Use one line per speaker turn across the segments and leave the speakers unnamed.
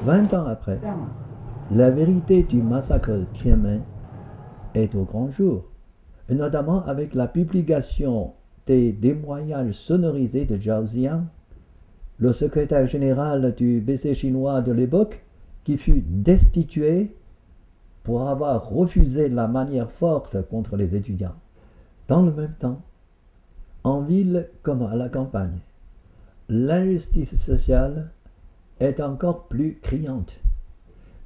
20 ans après, la vérité du massacre de Tiananmen est au grand jour, et notamment avec la publication des témoignages sonorisés de Zhao Ziyan, le secrétaire général du BC chinois de l'époque, qui fut destitué pour avoir refusé la manière forte contre les étudiants. Dans le même temps, en ville comme à la campagne, l'injustice sociale est encore plus criante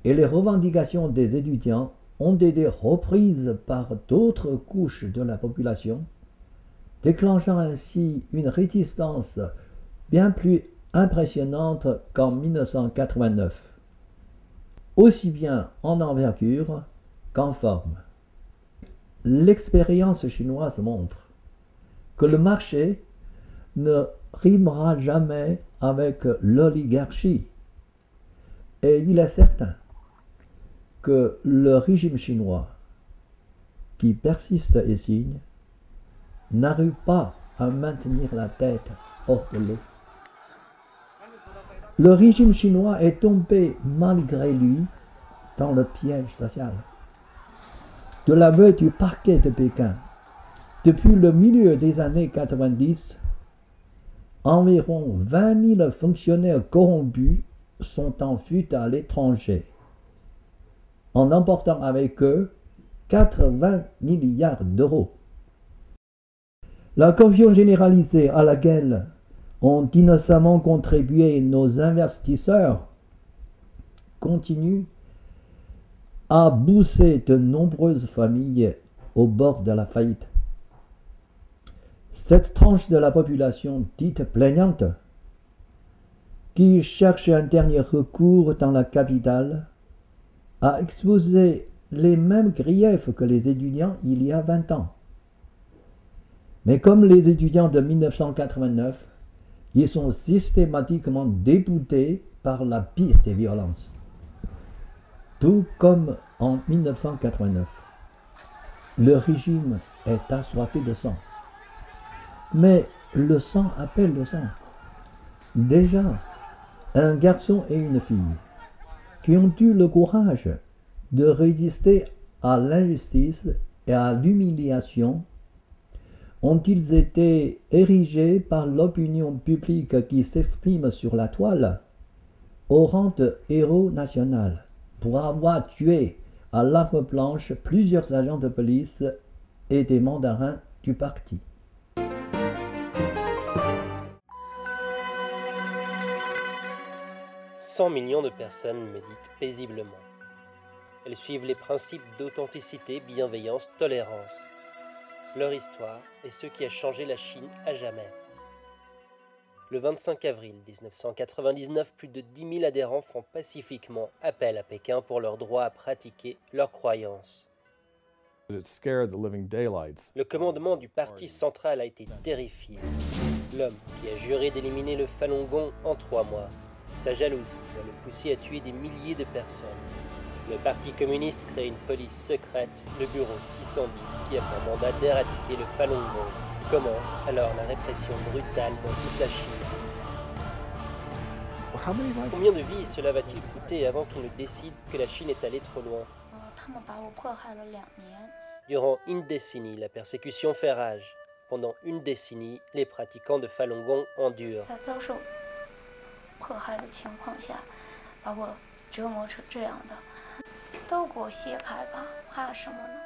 et les revendications des étudiants ont été reprises par d'autres couches de la population, déclenchant ainsi une résistance bien plus impressionnante qu'en 1989, aussi bien en envergure qu'en forme. L'expérience chinoise montre que le marché ne rimera jamais avec l'oligarchie, et il est certain que le régime chinois, qui persiste et signe, n'arrive pas à maintenir la tête hors de l'eau. Le régime chinois est tombé malgré lui dans le piège social. De l'aveu du parquet de Pékin, depuis le milieu des années 90, environ 20 000 fonctionnaires corrompus sont en fuite à l'étranger, en emportant avec eux 80 milliards d'euros. La confusion généralisée à laquelle ont innocemment contribué nos investisseurs continue à pousser de nombreuses familles au bord de la faillite. Cette tranche de la population dite plaignante, qui cherche un dernier recours dans la capitale, a exposé les mêmes griefs que les étudiants il y a 20 ans. Mais comme les étudiants de 1989, ils sont systématiquement déboutés par la pire des violences. Tout comme en 1989, le régime est assoiffé de sang. Mais le sang appelle le sang. Déjà, un garçon et une fille qui ont eu le courage de résister à l'injustice et à l'humiliation ont-ils été érigés par l'opinion publique qui s'exprime sur la toile au rang de héros national pour avoir tué à l'arme blanche plusieurs agents de police et des mandarins du parti. «
100 millions de personnes méditent paisiblement. Elles suivent les principes d'authenticité, bienveillance, tolérance. Leur histoire est ce qui a changé la Chine à jamais. Le 25 avril 1999, plus de 10 000 adhérents font pacifiquement appel à Pékin pour leur droit à pratiquer leurs croyances. Le commandement du parti central a été terrifié. L'homme qui a juré d'éliminer le Falun Gong en 3 mois, sa jalousie va le pousser à tuer des milliers de personnes. Le Parti communiste crée une police secrète, le bureau 610, qui a pour mandat d'éradiquer le Falun Gong. Commence alors la répression brutale dans toute la Chine. Combien de vies cela va-t-il coûter avant qu'ils ne décident que la Chine est allée trop loin? Durant une décennie, la persécution fait rage. Pendant une décennie, les pratiquants de Falun Gong endurent.
迫害的情况下，把我折磨成这样的，都给我卸开吧，怕什么呢？